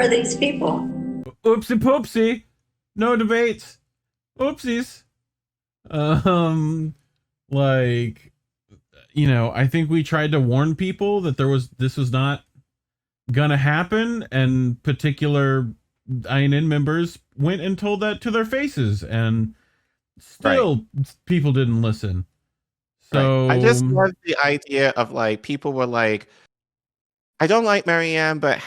are these people? Oopsie poopsie. No debates. Oopsies. Um, like, I think we tried to warn people that this was not gonna happen, and particular INN members went and told that to their faces, and still people didn't listen. So I just love the idea of like people were like, I don't like Marianne, but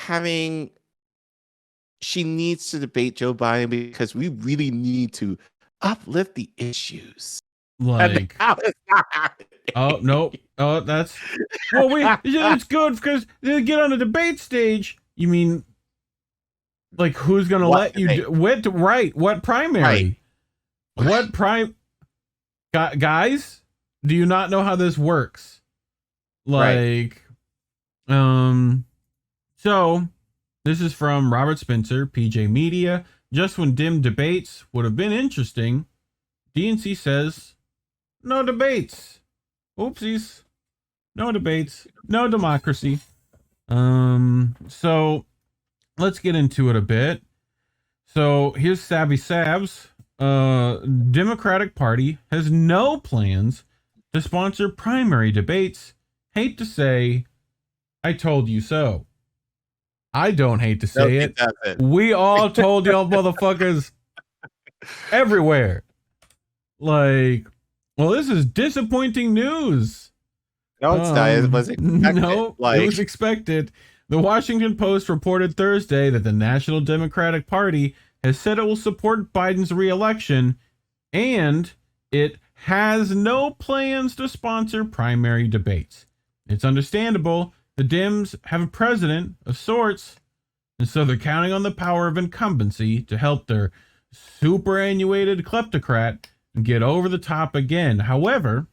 she needs to debate Joe Biden because we really need to uplift the issues. Like, oh no, that's it's good because they get on a debate stage. You mean like who's gonna let you do what? Right? What primary? Right. What guys? Do you not know how this works? Like, so this is from Robert Spencer, PJ Media. Just when dim debates would have been interesting, DNC says no debates. Oopsies. No debates. No democracy. So let's get into it a bit. So here's Savvy Sabs. Democratic Party has no plans to sponsor primary debates. Hate to say, I told you so. I don't hate to say it. We all told y'all motherfuckers everywhere. Like, well, this is disappointing news. No, it's not. It was expected. No, it was expected. The Washington Post reported Thursday that the National Democratic Party has said it will support Biden's re-election, and it has no plans to sponsor primary debates. It's understandable. The Dems have a president of sorts, and so they're counting on the power of incumbency to help their superannuated kleptocrat get over the top again. However,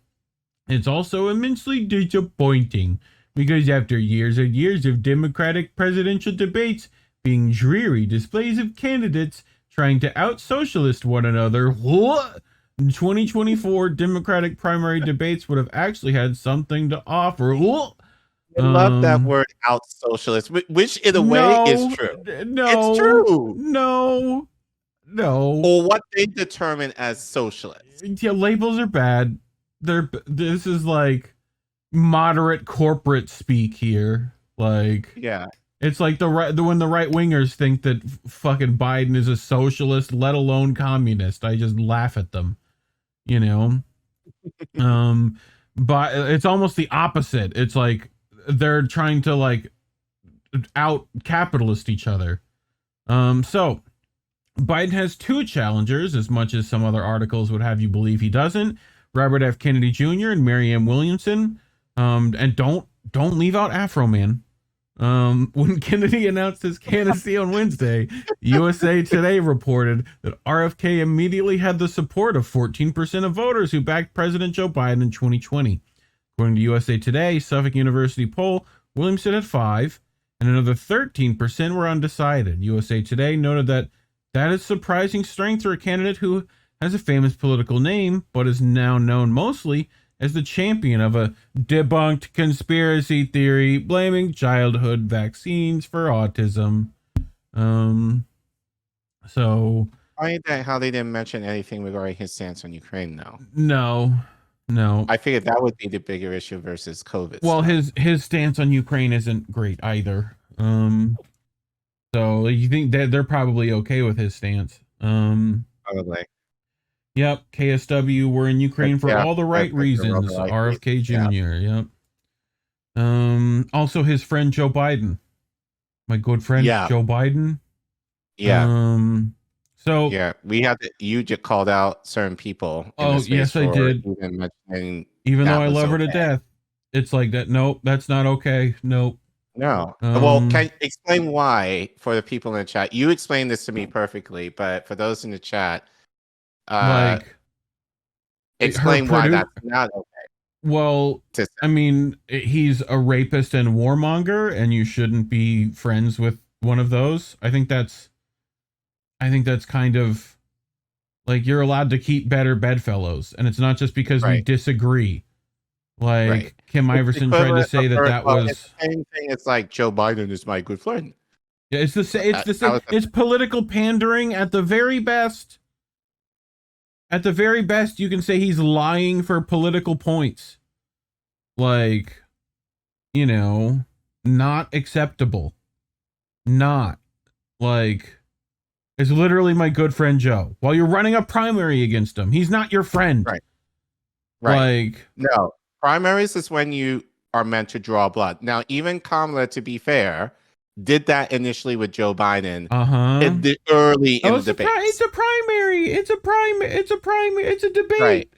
it's also immensely disappointing because after years and years of Democratic presidential debates being dreary displays of candidates trying to out-socialist one another, 2024 Democratic primary debates would have actually had something to offer. I love that word out-socialist, which in a way is true. No, it's true. No. Or what they determine as socialist. Yeah, labels are bad. This is like moderate corporate speak here. Like, yeah, it's like when the right wingers think that fucking Biden is a socialist, let alone communist. I just laugh at them, But it's almost the opposite. It's like they're trying to like out capitalist each other. So Biden has two challengers, as much as some other articles would have you believe he doesn't. Robert F. Kennedy Jr. and Marianne Williamson. And don't leave out Afro Man. When Kennedy announced his candidacy on Wednesday, USA Today reported that RFK immediately had the support of 14% of voters who backed President Joe Biden in 2020. According to USA Today, Suffolk University poll, Williamson had 5%, and another 13% were undecided. USA Today noted that is surprising strength for a candidate who has a famous political name, but is now known mostly as the champion of a debunked conspiracy theory blaming childhood vaccines for autism. So find that how they didn't mention anything regarding his stance on Ukraine, though. No. I figured that would be the bigger issue versus COVID. Well, his stance on Ukraine isn't great either. So you think that they're probably okay with his stance? Probably. Yep, KSW were in Ukraine for all the right reasons. RFK Jr. Yep. Also his friend Joe Biden. My good friend Joe Biden. Yeah. So yeah, you just called out certain people. Oh, yes, I did. Even though I love her to death. It's like that. Nope, that's not okay. Nope. No. Well, can you explain why for the people in the chat? You explained this to me perfectly, but for those in the chat, explain why that's not okay. Well, I mean, he's a rapist and warmonger, and you shouldn't be friends with one of those. I think that's kind of like you're allowed to keep better bedfellows, and it's not just because we disagree. Like Kim Iverson tried to say that was the same thing. It's like Joe Biden is my good friend. Yeah, it's the same. It's the same. It's political pandering at the very best. At the very best, you can say he's lying for political points. Like, you know, not acceptable. Not like it's literally my good friend Joe. While you're running a primary against him, he's not your friend. Right. Like, no, primaries is when you are meant to draw blood. Now, even Kamala, to be fair, did that initially with Joe Biden. Early in the debate. It's a primary. It's a debate. Right.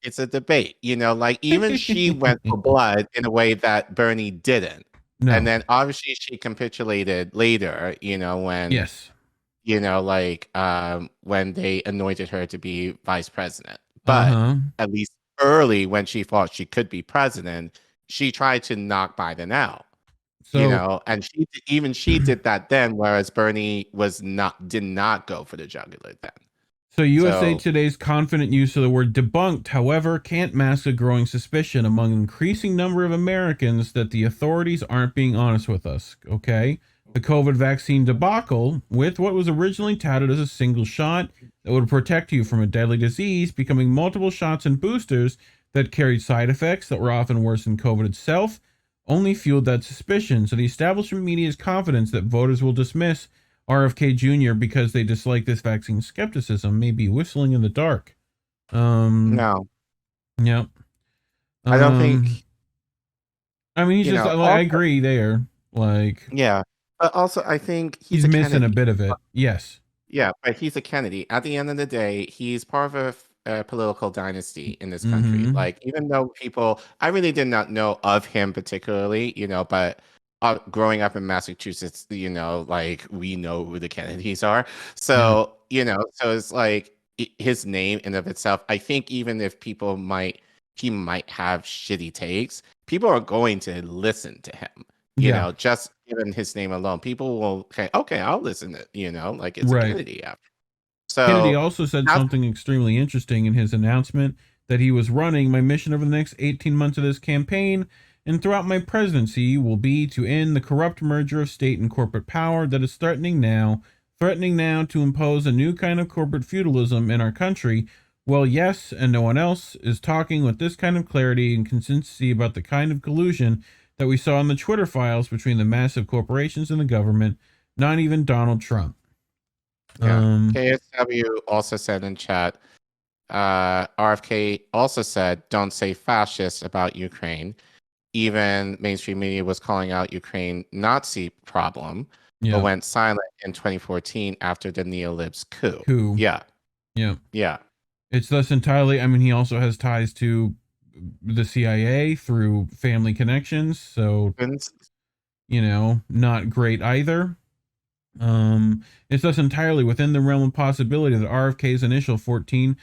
It's a debate. You know, like even she went for blood in a way that Bernie didn't. No. And then obviously she capitulated later, you know, when you know, like when they anointed her to be vice president. But at least early when she thought she could be president, she tried to knock Biden out. So, you know, and she did that then, whereas Bernie did not go for the jugular then. So USA Today's confident use of the word debunked, however, can't mask a growing suspicion among an increasing number of Americans that the authorities aren't being honest with us. Okay. The COVID vaccine debacle, with what was originally touted as a single shot that would protect you from a deadly disease, becoming multiple shots and boosters that carried side effects that were often worse than COVID itself, only fueled that suspicion. So the establishment media's confidence that voters will dismiss RFK Jr. because they dislike this vaccine skepticism may be whistling in the dark. No. Yep. I don't think. I mean, he's just. I agree there. Like. Yeah, but also I think he's missing a bit of it. Yes. Yeah, but he's a Kennedy. At the end of the day, he's part of a political dynasty in this country. Like, even though I really did not know of him particularly, you know, but growing up in Massachusetts, you know, like we know who the Kennedys are. So, you know, so it's like his name in of itself. I think even if he might have shitty takes, people are going to listen to him. You know, just given his name alone, people will say, okay, I'll listen to, you know, like it's a Kennedy after. So Kennedy also said something extremely interesting in his announcement that he was running. My mission over the next 18 months of this campaign and throughout my presidency will be to end the corrupt merger of state and corporate power that is threatening now to impose a new kind of corporate feudalism in our country. Well, yes, and no one else is talking with this kind of clarity and consistency about the kind of collusion that we saw in the Twitter files between the massive corporations and the government, not even Donald Trump. Yeah. KSW also said in chat, RFK also said, don't say fascist about Ukraine. Even mainstream media was calling out Ukraine Nazi problem, but went silent in 2014 after the neolibs coup. Yeah. It's thus entirely, I mean, he also has ties to the CIA through family connections, so you know, not great either. It's thus entirely within the realm of possibility that RFK's initial 14%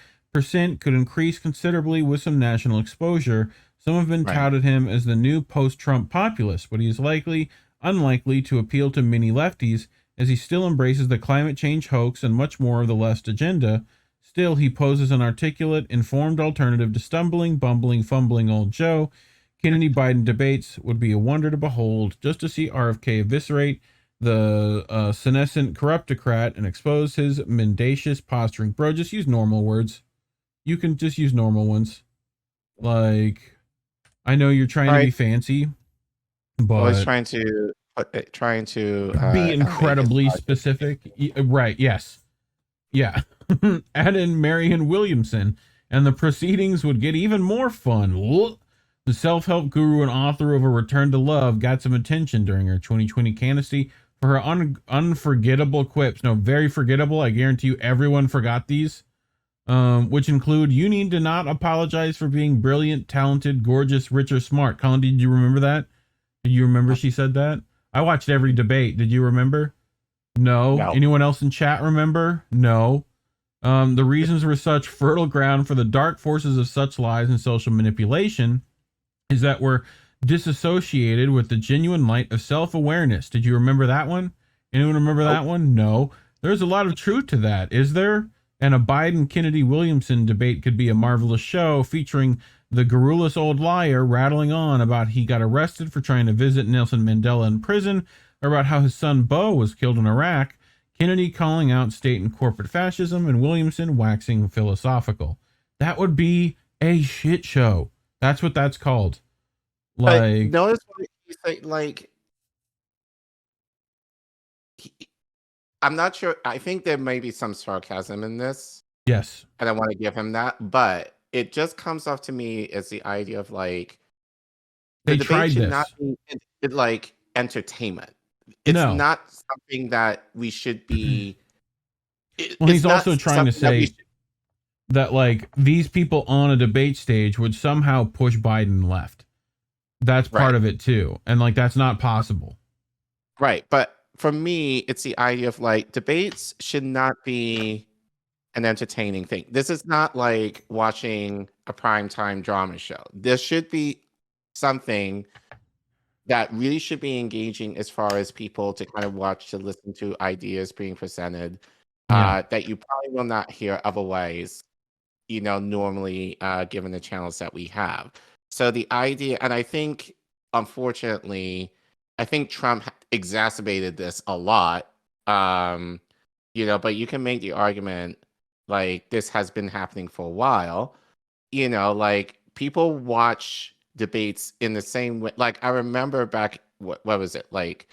could increase considerably with some national exposure. Some have been touted him as the new post-Trump populist, but he is unlikely to appeal to many lefties, as he still embraces the climate change hoax and much more of the left agenda. Still, he poses an articulate, informed alternative to stumbling, bumbling, fumbling old Joe. Kennedy-Biden debates would be a wonder to behold, just to see RFK eviscerate the senescent corruptocrat and expose his mendacious posturing. Bro, just use normal words. You can just use normal ones. Like, I know you're trying to be fancy, but I was trying to be incredibly specific. Right? Yes. Yeah. Add in Marianne Williamson, and the proceedings would get even more fun. The self-help guru and author of A Return to Love got some attention during her 2020 candidacy for her unforgettable quips. No, very forgettable. I guarantee you everyone forgot these, which include, you need to not apologize for being brilliant, talented, gorgeous, rich, or smart. Collin, did you remember that? Did you remember she said that? I watched every debate. Did you remember? No. Anyone else in chat remember? No. The reasons were such fertile ground for the dark forces of such lies and social manipulation is that we're disassociated with the genuine light of self-awareness. Did you remember that one? Anyone remember that one? No. There's a lot of truth to that, is there? And a Biden-Kennedy-Williamson debate could be a marvelous show featuring the garrulous old liar rattling on about he got arrested for trying to visit Nelson Mandela in prison, or about how his son Beau was killed in Iraq, Kennedy calling out state and corporate fascism, and Williamson waxing philosophical. That would be a shit show. That's what that's called. Like, notice what you say, like, I'm not sure. I think there may be some sarcasm in this. yes. And I want to give him that. But it just comes off to me as the idea of, like, the They debate tried should this. not be like entertainment. It's No. not something that we should be. Well, he's also trying to say that, like, these people on a debate stage would somehow push Biden left. That's part of it too. And, like, that's not possible. Right. But for me, it's the idea of, like, debates should not be an entertaining thing. This is not like watching a primetime drama show. This should be something that really should be engaging as far as people to kind of watch, to listen to ideas being presented that you probably will not hear otherwise, normally given the channels that we have. So the idea, and I think, unfortunately, I think Trump exacerbated this a lot, but you can make the argument, like, this has been happening for a while, like, people watch debates in the same way. Like, I remember back, what was it, like,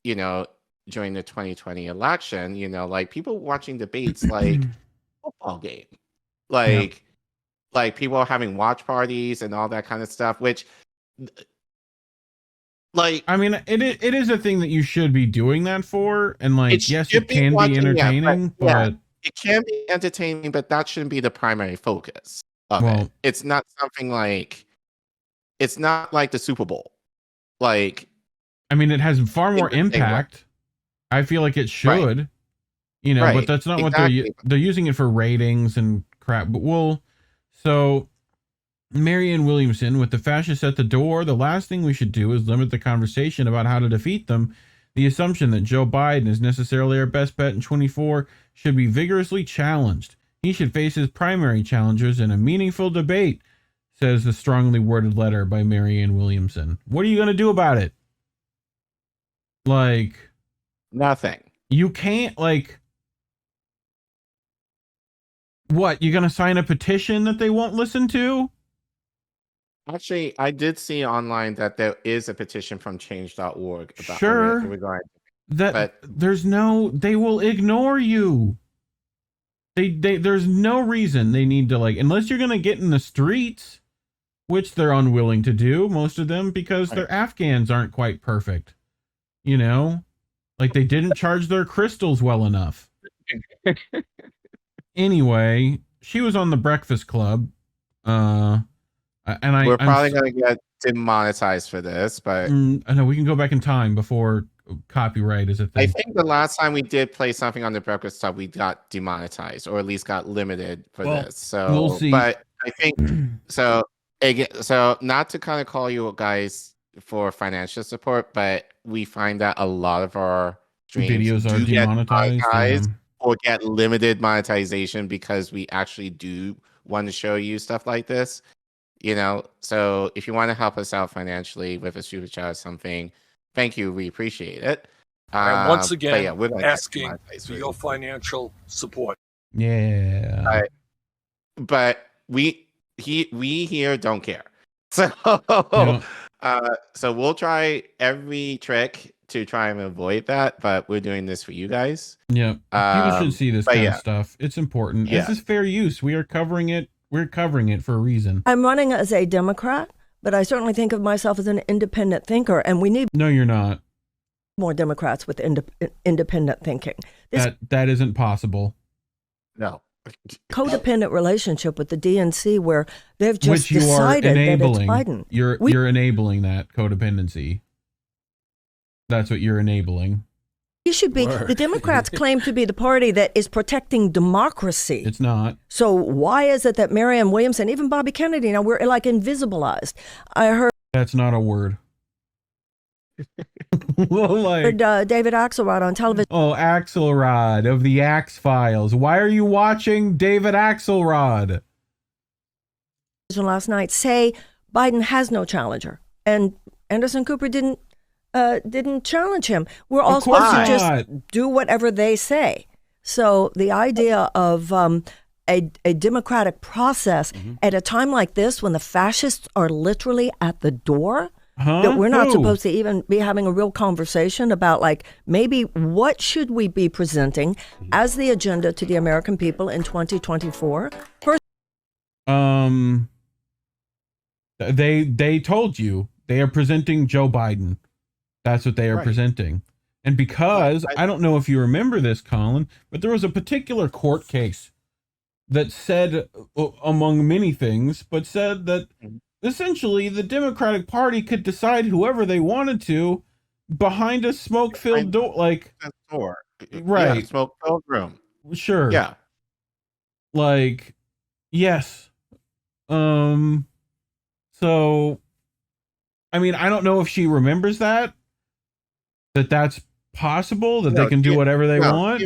during the 2020 election, like, people watching debates like football game, like people are having watch parties and all that kind of stuff, which, like, I mean, it is a thing that you should be doing that for, and, like, yes, it can be entertaining, but it can be entertaining, but that shouldn't be the primary focus of it. It's not something like, it's not like the Super Bowl. Like, I mean, it has far more impact. I feel like it should, but that's not what they're using it for, ratings and crap. But so Marianne Williamson, with the fascists at the door, the last thing we should do is limit the conversation about how to defeat them. The assumption that Joe Biden is necessarily our best bet in 24 should be vigorously challenged. He should face his primary challengers in a meaningful debate, says the strongly worded letter by Marianne Williamson. What are you going to do about it? Like, nothing. You can't, like, what? You going to sign a petition that they won't listen to? Actually, I did see online that there is a petition from change.org about regarding that, but they will ignore you. There's no reason they need to, like, unless you're going to get in the streets, which they're unwilling to do, most of them, because their Afghans aren't quite perfect. Like, they didn't charge their crystals well enough. Anyway, she was on the Breakfast Club, and we're probably going to get demonetized for this, but I know we can go back in time before copyright is a thing. I think the last time we did play something on the Breakfast Club, we got demonetized, or at least got limited for this. So we'll see. But I think so. Again, so not to kind of call you guys for financial support, but we find that a lot of our videos are demonetized or get limited monetization because we actually do want to show you stuff like this. So if you want to help us out financially with a super chat or something, thank you. We appreciate it. And once again, we're asking for your financial support. Yeah. But we here don't care. So so we'll try every trick to try and avoid that, but we're doing this for you guys. Yeah. People should see this kind of stuff. It's important. Yeah. This is fair use. We are covering it. We're covering it for a reason. I'm running as a Democrat, but I certainly think of myself as an independent thinker, and we need No, you're not. more Democrats with independent thinking. That isn't possible. No. Codependent relationship with the DNC where they've just decided that it's Biden. You're enabling that codependency. That's what you're enabling. You should be. The Democrats claim to be the party that is protecting democracy. It's not. So why is it that Marianne Williamson, even Bobby Kennedy, now we're like invisibilized? I heard that's not a word. David Axelrod on television. Oh, Axelrod of the Axe Files. Why are you watching David Axelrod? Last night say Biden has no challenger, and Anderson Cooper didn't didn't challenge him. We're all supposed to just do whatever they say. So the idea of a democratic process at a time like this, when the fascists are literally at the door, that we're not supposed to even be having a real conversation about, like, maybe what should we be presenting as the agenda to the American people in 2024? They told you they are presenting Joe Biden. That's what they are presenting. And because I don't know if you remember this, Collin, but there was a particular court case that said, among many things, but said that essentially the Democratic Party could decide whoever they wanted to behind a smoke-filled door, like right, smoke-filled room. Sure. Yeah. Like, yes. So, I mean, I don't know if she remembers that's possible, that they can do whatever they want.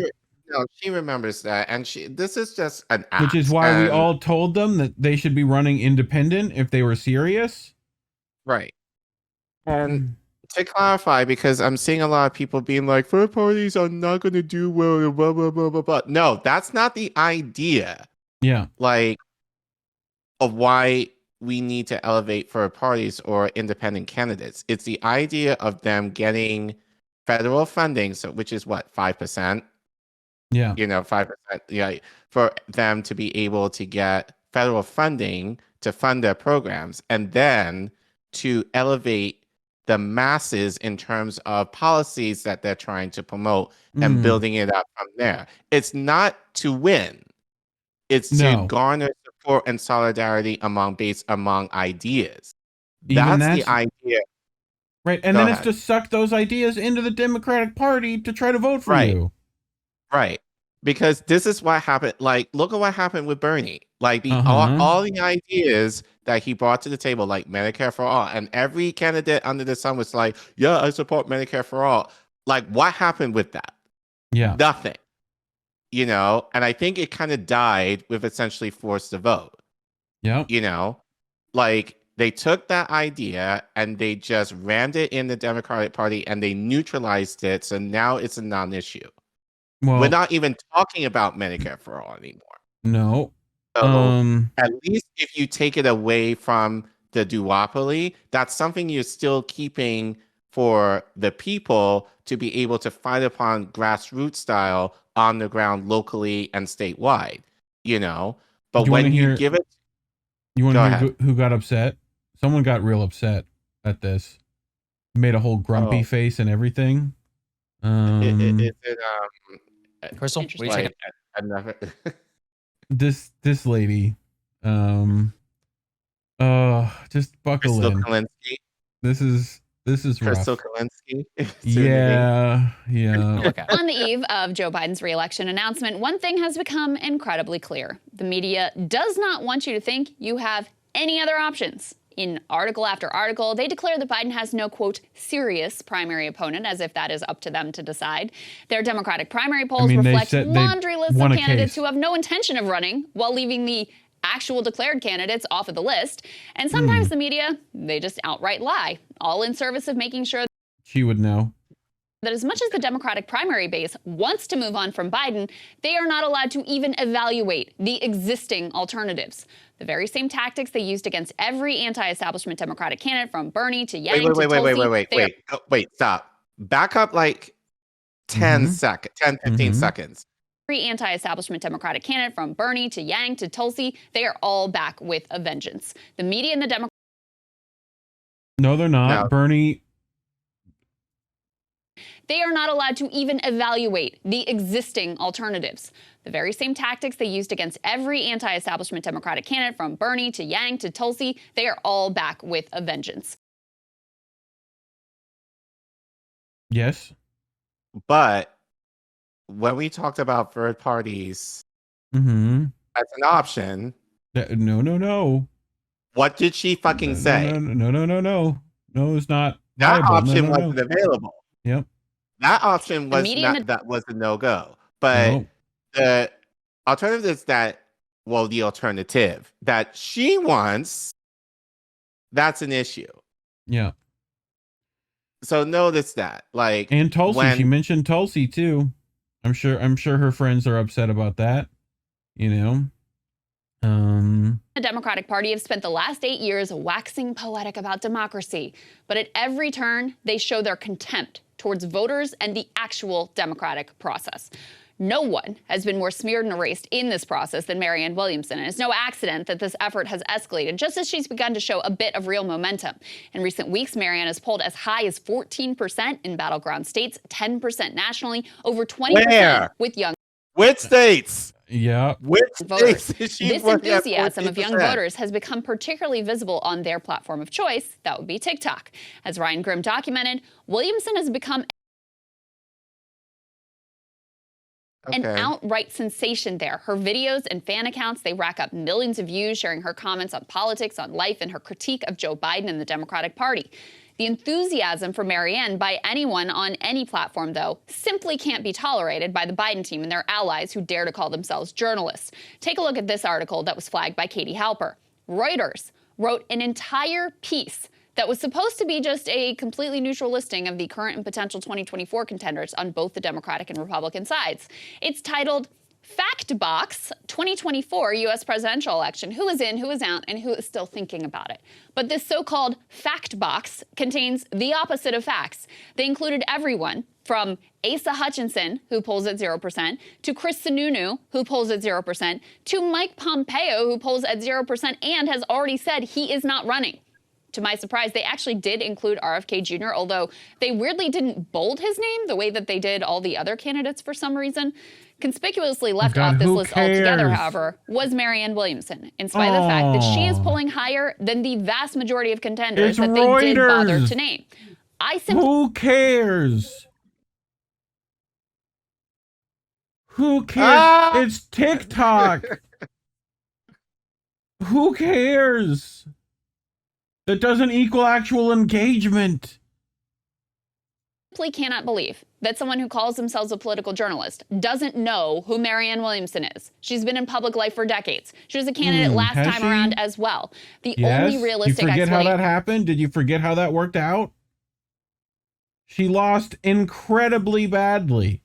She remembers that, and this is just an act. Which is why we all told them that they should be running independent if they were serious. Right. And to clarify, because I'm seeing a lot of people being like, third parties are not going to do well, blah, blah, blah, blah, blah. No, that's not the idea. Yeah. Like, of why we need to elevate third parties or independent candidates. It's the idea of them getting federal funding, so which is what, 5%? Yeah. 5%. Yeah, for them to be able to get federal funding to fund their programs, and then to elevate the masses in terms of policies that they're trying to promote and building it up from there. It's not to win. It's to garner support and solidarity among ideas. That's the idea. Right. And then it's to suck those ideas into the Democratic Party to try to vote for you. Right. Because this is what happened. Like, look at what happened with Bernie. Like, all the ideas that he brought to the table, like Medicare for all, and every candidate under the sun was like, yeah, I support Medicare for all. Like, what happened with that? Yeah. Nothing. And I think it kind of died with essentially forced to vote. Yeah. Like, they took that idea and they just rammed it in the Democratic Party and they neutralized it. So now it's a non-issue. Well, we're not even talking about Medicare for all anymore. No. So at least if you take it away from the duopoly, that's something you're still keeping for the people to be able to fight upon grassroots style on the ground locally and statewide, But when you give it... You want to hear who got upset? Someone got real upset at this. Made a whole grumpy face and everything. Crystal, what are you saying? This lady, just buckle Crystal in. Kalinsky. This is Crystal rough. Kalinsky. Yeah. On the eve of Joe Biden's re-election announcement, one thing has become incredibly clear. The media does not want you to think you have any other options. In article after article, they declare that Biden has no, quote, serious primary opponent, as if that is up to them to decide. Their Democratic primary polls reflect laundry lists of candidates who have no intention of running, while leaving the actual declared candidates off of the list. And sometimes the media, they just outright lie, all in service of making sure she would know that as much as the Democratic primary base wants to move on from Biden, they are not allowed to even evaluate the existing alternatives. The very same tactics they used against every anti-establishment Democratic candidate, from Bernie to Yang to Tulsi. Wait, stop. Back up like 10 15 seconds. Every anti-establishment Democratic candidate, from Bernie to Yang to Tulsi, they are all back with a vengeance. The media and the Democrats... No, they're not. No. Bernie... They are not allowed to even evaluate the existing alternatives. The very same tactics they used against every anti-establishment Democratic candidate, from Bernie to Yang to Tulsi, they are all back with a vengeance. Yes. But when we talked about third parties as an option... No. What did she fucking say? No, it's not. That option wasn't available. Yep. That option was that was a no-go. But the alternative is the alternative that she wants, that's an issue. Yeah. So notice that, like, and Tulsi. She mentioned Tulsi too. I'm sure her friends are upset about that. You know. The Democratic Party have spent the last 8 years waxing poetic about democracy, but at every turn, they show their contempt towards voters and the actual democratic process. No one has been more smeared and erased in this process than Marianne Williamson, and it's no accident that this effort has escalated just as she's begun to show a bit of real momentum. In recent weeks, Marianne has polled as high as 14% in battleground states, 10% nationally, over 20% with young. Which states? Yeah. Which voters. This enthusiasm of young voters has become particularly visible on their platform of choice. That would be TikTok. As Ryan Grimm documented, Williamson has become an outright sensation there. Her videos and fan accounts, they rack up millions of views, sharing her comments on politics, on life, and her critique of Joe Biden and the Democratic Party. The enthusiasm for Marianne by anyone on any platform, though, simply can't be tolerated by the Biden team and their allies who dare to call themselves journalists. Take a look at this article that was flagged by Katie Halper. Reuters wrote an entire piece that was supposed to be just a completely neutral listing of the current and potential 2024 contenders on both the Democratic and Republican sides. It's titled Fact Box 2024 U.S. presidential election. Who is in, who is out, and who is still thinking about it. But this so-called fact box contains the opposite of facts. They included everyone from Asa Hutchinson, who polls at 0%, to Chris Sununu, who polls at 0%, to Mike Pompeo, who polls at 0% and has already said he is not running. To my surprise, they actually did include RFK Jr., although they weirdly didn't bold his name the way that they did all the other candidates for some reason. Conspicuously left off this list altogether, however, was Marianne Williamson, in spite of the fact that she is polling higher than the vast majority of contenders that they did bother to name. Who cares? Who cares? It's TikTok. Who cares? That doesn't equal actual engagement. Simply cannot believe that someone who calls themselves a political journalist doesn't know who Marianne Williamson is. She's been in public life for decades. She was a candidate last time around as well. The only realistic explanation. You forget how that happened? Did you forget how that worked out? She lost incredibly badly.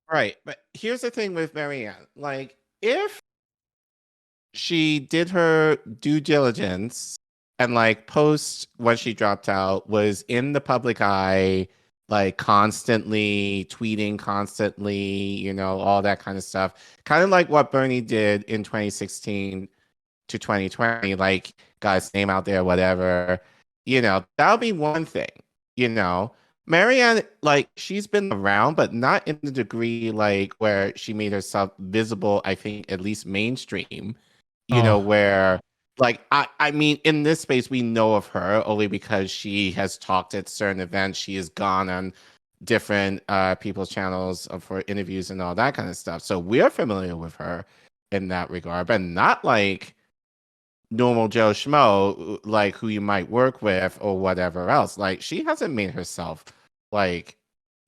Right, but here's the thing with Marianne. Like, if she did her due diligence and like post when she dropped out, was in the public eye, like constantly tweeting, constantly, you know, all that kind of stuff. Kind of like what Bernie did in 2016 to 2020, like got his name out there, whatever. You know, that'll be one thing, you know. Marianne, like, she's been around, but not in the degree like where she made herself visible, I think, at least mainstream, you know, where like, I mean, in this space, we know of her only because she has talked at certain events. She has gone on different people's channels for interviews and all that kind of stuff. So we're familiar with her in that regard, but not like normal Joe Schmo, like who you might work with or whatever else. Like, she hasn't made herself like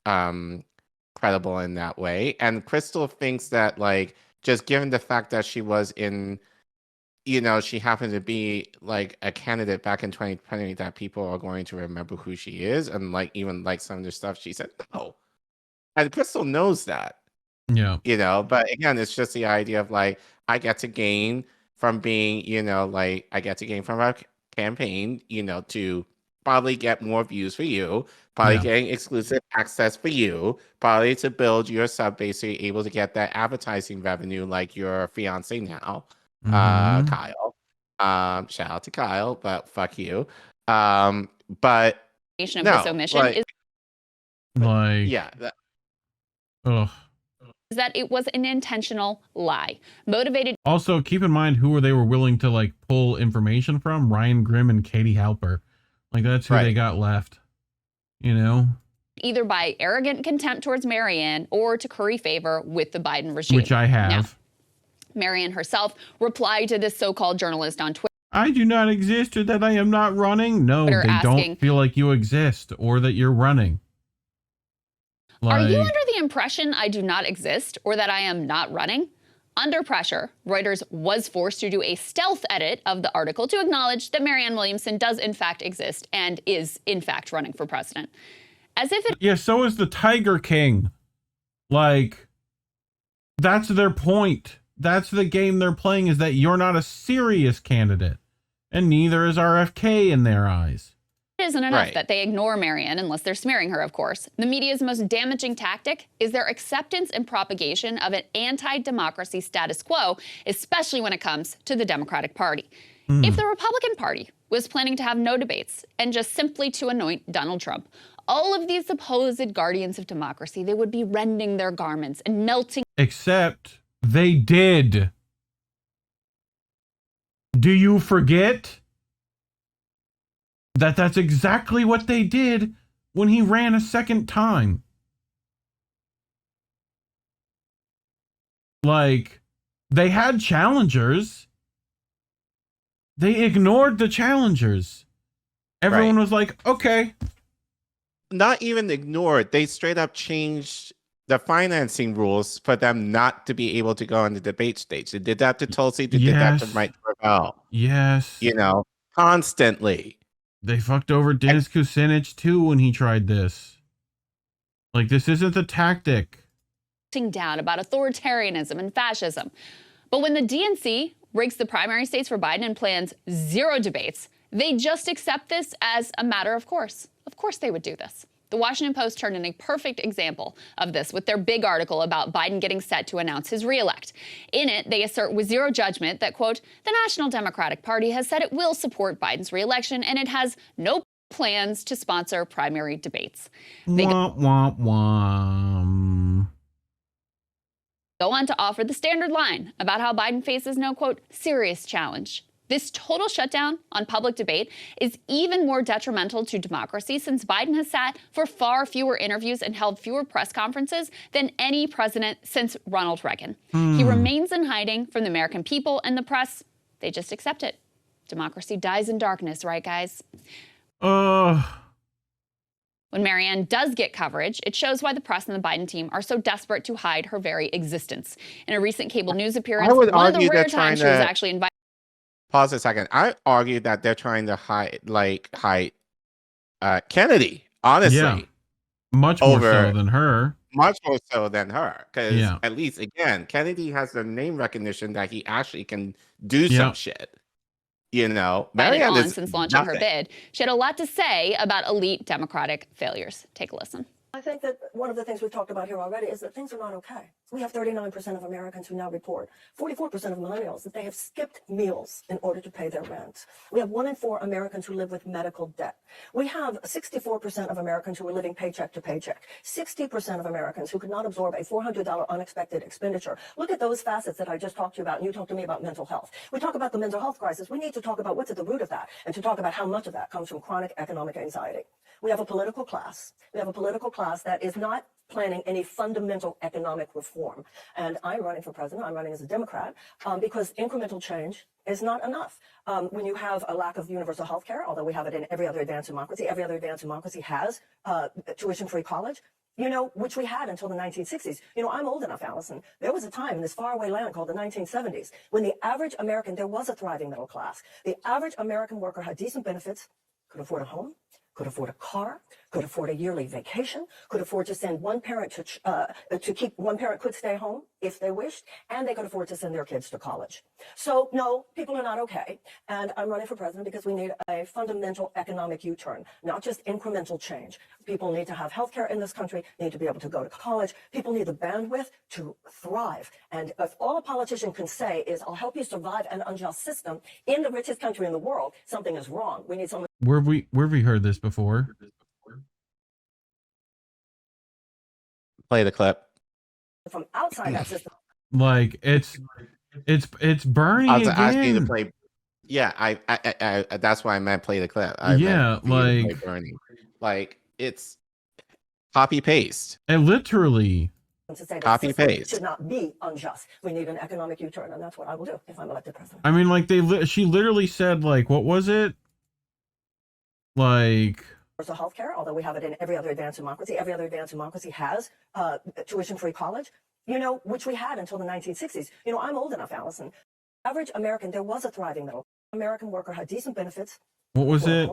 credible in that way. And Crystal thinks that, like, just given the fact that she was in, you know, she happened to be like a candidate back in 2020, that people are going to remember who she is, and like even like some of the stuff she said. No, and Crystal knows that. Yeah, you know. But again, it's just the idea of like, I get to gain from being, you know, like I get to gain from our campaign, you know, to probably get more views for you, probably getting exclusive access for you, probably to build your sub base so you're able to get that advertising revenue like your fiance now. Kyle. Shout out to Kyle, but fuck you. But of this omission like, is like, yeah. Is that it was an intentional lie. Motivated. Also, keep in mind who they were willing to like pull information from. Ryan Grimm and Katie Halper. Like, that's who they got left. You know? Either by arrogant contempt towards Marianne or to curry favor with the Biden regime. Which I have. Now, Marianne herself replied to this so-called journalist on Twitter. I do not exist, or that I am not running. No, they don't feel like you exist or that you're running. Like, are you under the impression I do not exist or that I am not running? Under pressure, Reuters was forced to do a stealth edit of the article to acknowledge that Marianne Williamson does in fact exist and is in fact running for president. As if it— Yeah, so is the Tiger King. Like, that's their point. That's the game they're playing, is that you're not a serious candidate. And neither is RFK in their eyes. It isn't enough that they ignore Marianne unless they're smearing her, of course. The media's most damaging tactic is their acceptance and propagation of an anti-democracy status quo, especially when it comes to the Democratic Party. If the Republican Party was planning to have no debates and just simply to anoint Donald Trump, all of these supposed guardians of democracy, they would be rending their garments and melting. Except they did. Do you forget that that's exactly what they did when he ran a second time? Like, they had challengers. They ignored the challengers. Everyone was like, okay. Not even ignored. They straight up changed the financing rules for them not to be able to go on the debate stage. They did that to Tulsi. They did that to Mike Gravel. Yes. You know, constantly. They fucked over Dennis Kucinich too when he tried this. Like, this isn't the tactic. Down about authoritarianism and fascism. But when the DNC rigs the primary states for Biden and plans 0 debates, they just accept this as a matter of course. Of course they would do this. The Washington Post turned in a perfect example of this with their big article about Biden getting set to announce his reelect. In it, they assert with zero judgment that, quote, the National Democratic Party has said it will support Biden's reelection and it has no plans to sponsor primary debates. They go on to offer the standard line about how Biden faces no, quote, serious challenge. This total shutdown on public debate is even more detrimental to democracy since Biden has sat for far fewer interviews and held fewer press conferences than any president since Ronald Reagan. He remains in hiding from the American people and the press. They just accept it. Democracy dies in darkness, right, guys? When Marianne does get coverage, it shows why the press and the Biden team are so desperate to hide her very existence. In a recent cable news appearance, one of the rare times she was actually invited. Pause a second. I argue that they're trying to hide Kennedy, honestly. Yeah. Much more so than her. Much more so than her. Because at least, again, Kennedy has the name recognition that he actually can do some shit. You know, Marianne is since launching her bid. She had a lot to say about elite Democratic failures. Take a listen. I think that one of the things we've talked about here already is that things are not okay. We have 39% of Americans who now report, 44% of millennials, that they have skipped meals in order to pay their rent. We have 1 in 4 Americans who live with medical debt. We have 64% of Americans who are living paycheck to paycheck. 60% of Americans who could not absorb a $400 unexpected expenditure. Look at those facets that I just talked to you about, and you talked to me about mental health. We talk about the mental health crisis. We need to talk about what's at the root of that, and to talk about how much of that comes from chronic economic anxiety. We have a political class. We have a political class that is not planning any fundamental economic reform. And I'm running for president. I'm running as a Democrat because incremental change is not enough. When you have a lack of universal health care, although we have it in every other advanced democracy has tuition-free college, you know, which we had until the 1960s. You know, I'm old enough, Allison. There was a time in this faraway land called the 1970s when the average American, there was a thriving middle class. The average American worker had decent benefits, could afford a home, could afford a car, could afford a yearly vacation, could afford to send one parent to keep one parent could stay home if they wished, and they could afford to send their kids to college. So no, people are not okay. And I'm running for president because we need a fundamental economic U-turn, not just incremental change. People need to have health care in this country, need to be able to go to college. People need the bandwidth to thrive. And if all a politician can say is, I'll help you survive an unjust system in the richest country in the world, something is wrong. We need someone. Where have we heard this before? Play the clip. From outside that system. Like it's Bernie I was again. asking you to play. Yeah, I that's why I meant play the clip. Like Bernie. Like it's copy paste. And literally to say copy paste should not be unjust. We need an economic U-turn, and that's what I will do if I'm elected president. I mean, like she literally said, like, what was it? Like universal health care, although we have it in every other advanced democracy has tuition-free college. which we had until the 1960s. I'm old enough, Allison. Average American, there was a thriving middle. American worker had decent benefits. What was it?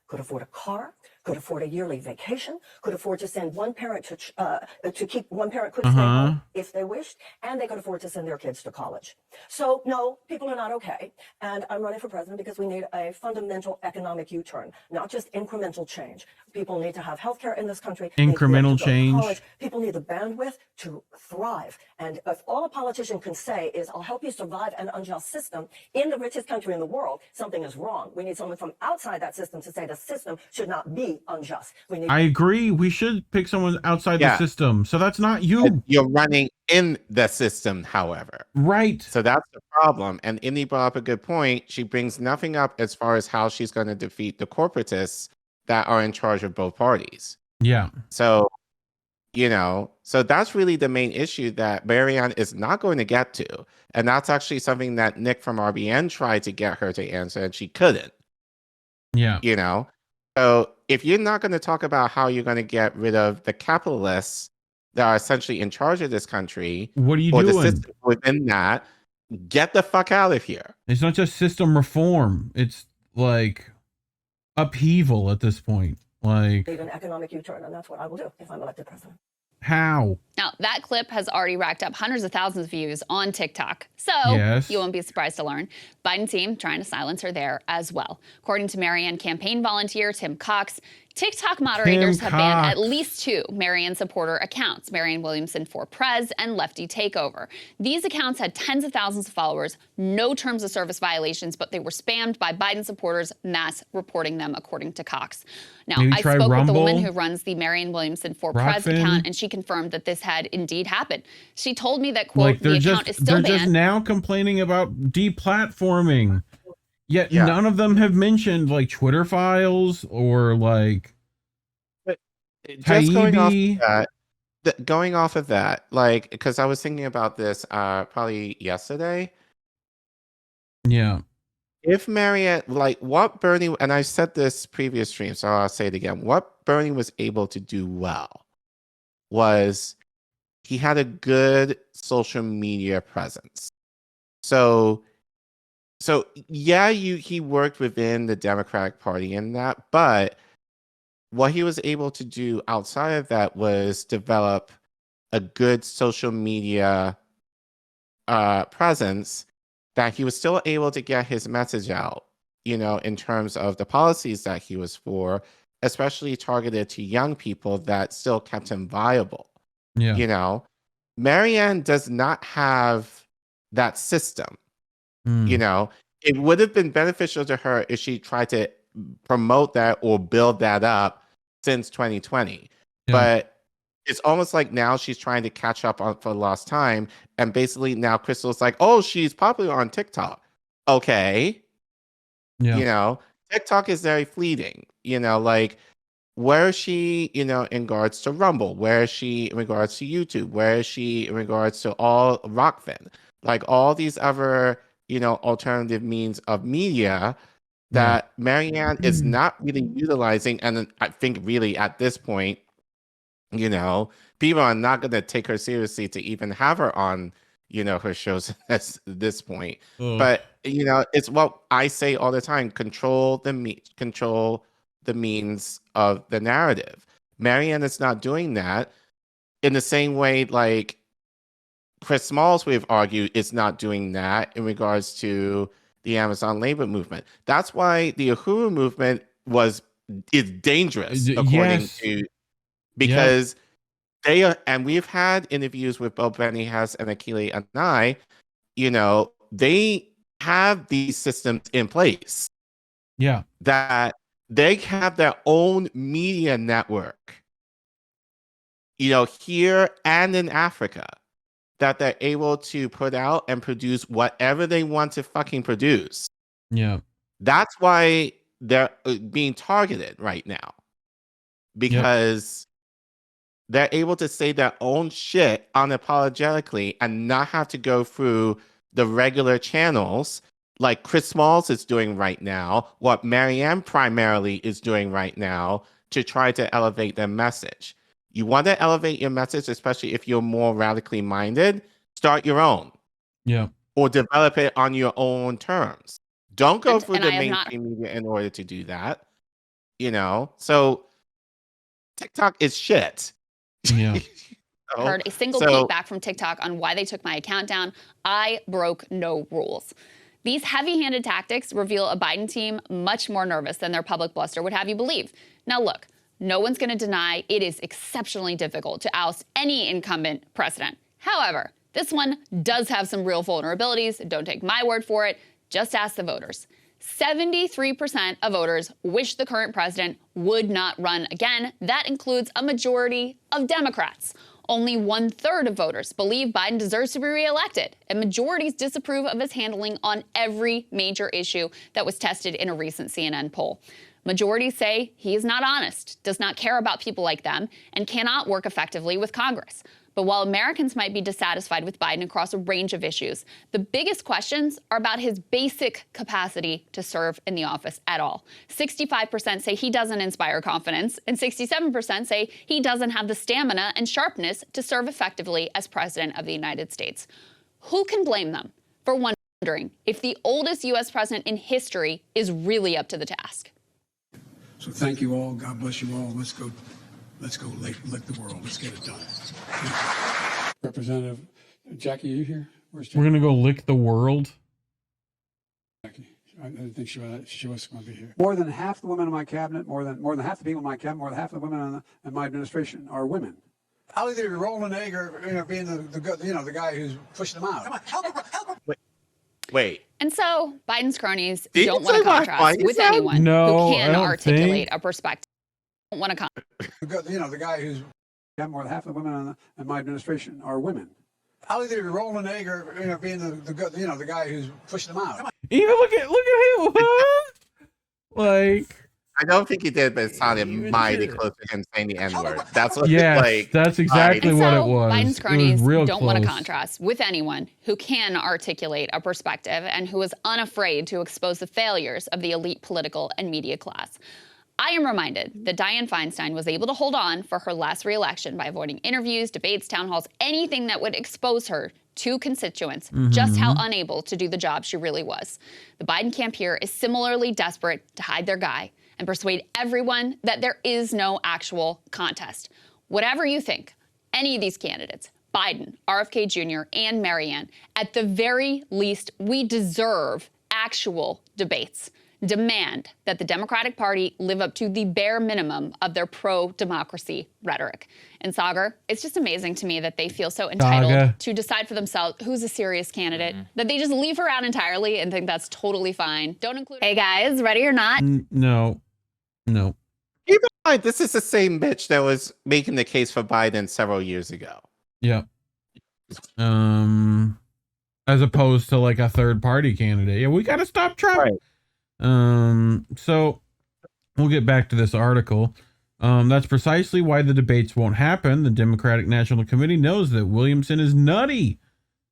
Could afford a car, could afford a yearly vacation, could afford to send one parent to keep one parent could stay home if they wished, and they could afford to send their kids to college. So no, people are not okay. And I'm running for president because we need a fundamental economic U-turn, not just incremental change. People need to have health care in this country. Incremental change. People need the bandwidth to thrive. And if all a politician can say is, I'll help you survive an unjust system in the richest country in the world, something is wrong. We need someone from outside that system to say the system should not be unjust. I agree. We should pick someone outside the system. So that's not you. You're running in the system, however. Right. So that's the problem. And Indy brought up a good point. She brings nothing up as far as how she's going to defeat the corporatists that are in charge of both parties. Yeah. So, so that's really the main issue that Marianne is not going to get to. And that's actually something that Nick from RBN tried to get her to answer, and she couldn't. Yeah. So if you're not going to talk about how you're going to get rid of the capitalists that are essentially in charge of this country, what are you doing? The system within that, get the fuck out of here. It's not just system reform. It's like upheaval at this point. Like an economic U-turn, and that's what I will do if I'm elected president. How? Now, that clip has already racked up hundreds of thousands of views on TikTok. So you won't be surprised to learn Biden team trying to silence her there as well. According to Marianne campaign volunteer Tim Cox, TikTok moderators have banned at least 2 Marianne supporter accounts, Marianne Williamson for Prez and Lefty Takeover. These accounts had tens of thousands of followers, no terms of service violations, but they were spammed by Biden supporters, mass reporting them, according to Cox. Now, I spoke with the woman who runs the Marianne Williamson for Prez account, and she confirmed that this had indeed happened. She told me that, quote, the account is still banned. They're just now complaining about deplatforming. Yet none of them have mentioned like Twitter files or like. But just going off of that, like, because I was thinking about this probably yesterday. Yeah. If Marianne, like, what Bernie, and I said this previous stream, so I'll say it again. What Bernie was able to do well was he had a good social media presence. So yeah, he worked within the Democratic Party in that, but what he was able to do outside of that was develop a good social media presence that he was still able to get his message out, in terms of the policies that he was for, especially targeted to young people that still kept him viable. Yeah. Marianne does not have that system. It would have been beneficial to her if she tried to promote that or build that up since 2020. Yeah. But it's almost like now she's trying to catch up for lost time. And basically now Crystal's like, oh, she's popular on TikTok. Okay. Yeah. TikTok is very fleeting. Like, where is she, in regards to Rumble? Where is she in regards to YouTube? Where is she in regards to all Rockfin? Like all these other alternative means of media that Marianne is not really utilizing. And I think really at this point, people are not going to take her seriously to even have her on, her shows at this point. But, it's what I say all the time, control the means of the narrative. Marianne is not doing that in the same way, like, Chris Smalls, we've argued, is not doing that in regards to the Amazon labor movement. That's why the Uhuru movement is dangerous, according to, because they are, and we've had interviews with both Benny Hess and Akili and I, they have these systems in place. Yeah. That they have their own media network, here and in Africa, that they're able to put out and produce whatever they want to fucking produce. Yeah. That's why they're being targeted right now. Because they're able to say their own shit unapologetically and not have to go through the regular channels like Chris Smalls is doing right now, what Marianne primarily is doing right now to try to elevate their message. You want to elevate your message, especially if you're more radically minded, start your own. Yeah. Or develop it on your own terms. Don't go through the mainstream media in order to do that. You know, so TikTok is shit. Yeah. Heard a single peek back from TikTok on why they took my account down. I broke no rules. These heavy-handed tactics reveal a Biden team much more nervous than their public bluster would have you believe. Now look, no one's going to deny it is exceptionally difficult to oust any incumbent president. However, this one does have some real vulnerabilities. Don't take my word for it. Just ask the voters. 73% of voters wish the current president would not run again. That includes a majority of Democrats. Only 1/3 of voters believe Biden deserves to be reelected, and majorities disapprove of his handling on every major issue that was tested in a recent CNN poll. Majorities say he is not honest, does not care about people like them, and cannot work effectively with Congress. But while Americans might be dissatisfied with Biden across a range of issues, the biggest questions are about his basic capacity to serve in the office at all. 65% say he doesn't inspire confidence, and 67% say he doesn't have the stamina and sharpness to serve effectively as president of the United States. Who can blame them for wondering if the oldest U.S. president in history is really up to the task? So thank you all. God bless you all. Let's go lick the world. Let's get it done. Representative Jackie, are you here? Where's Jackie? We're gonna go lick the world. Jackie, I didn't think she was going to be here. More than half the women in my cabinet, more than half the people in my cabinet, more than half the women in my administration are women. I'll either be rolling an egg or being the guy who's pushing them out. Come on, help. Wait. And so Biden's cronies don't want to contrast with anyone who can articulate a perspective. Don't want to the guy who's more than half the women in my administration are women. I'll either be rolling an egg or being the guy who's pushing them out. Even look at him. Like, I don't think he did, but it sounded mighty close to him saying the N-word. That's what that's exactly what it was. Biden's cronies don't want to contrast with anyone who can articulate a perspective and who is unafraid to expose the failures of the elite political and media class. I am reminded that Dianne Feinstein was able to hold on for her last re-election by avoiding interviews, debates, town halls, anything that would expose her to constituents, just how unable to do the job she really was. The Biden camp here is similarly desperate to hide their guy and persuade everyone that there is no actual contest. Whatever you think, any of these candidates, Biden, RFK Jr., and Marianne, at the very least, we deserve actual debates. Demand that the Democratic Party live up to the bare minimum of their pro-democracy rhetoric. And Sagar, it's just amazing to me that they feel so entitled to decide for themselves who's a serious candidate, that they just leave her out entirely and think that's totally fine. Don't include. Hey guys, ready or not? No. Keep in mind, this is the same bitch that was making the case for Biden several years ago. Yeah. As opposed to like a third party candidate. Yeah, we got to stop Trump. Right. So we'll get back to this article. That's precisely why the debates won't happen. The Democratic National Committee knows that Williamson is nutty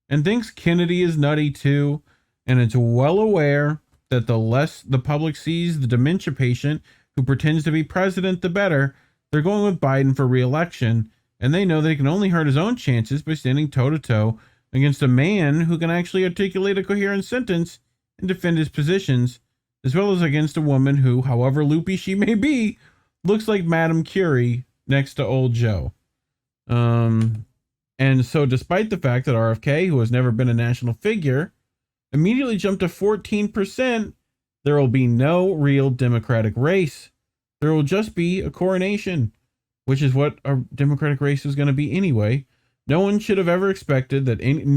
and thinks Kennedy is nutty too. And it's well aware that the less the public sees the dementia patient who pretends to be president, the better. They're going with Biden for re-election, and they know they can only hurt his own chances by standing toe-to-toe against a man who can actually articulate a coherent sentence and defend his positions, as well as against a woman who, however loopy she may be, looks like Madame Curie next to old Joe. And so despite the fact that RFK, who has never been a national figure, immediately jumped to 14%, there will be no real Democratic race. There will just be a coronation, which is what a Democratic race is going to be anyway. No one should have ever expected that anything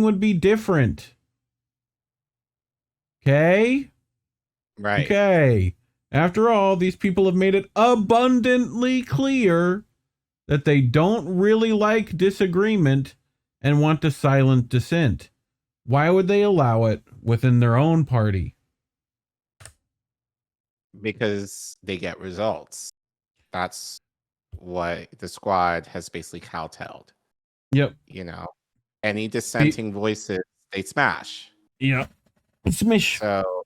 would be different. Okay? Right. Okay. After all, these people have made it abundantly clear that they don't really like disagreement and want to silence dissent. Why would they allow it within their own party? Because they get results. That's what the squad has basically kowtowed. Yep. You know, any dissenting voices, they smash. Yep. Smash. So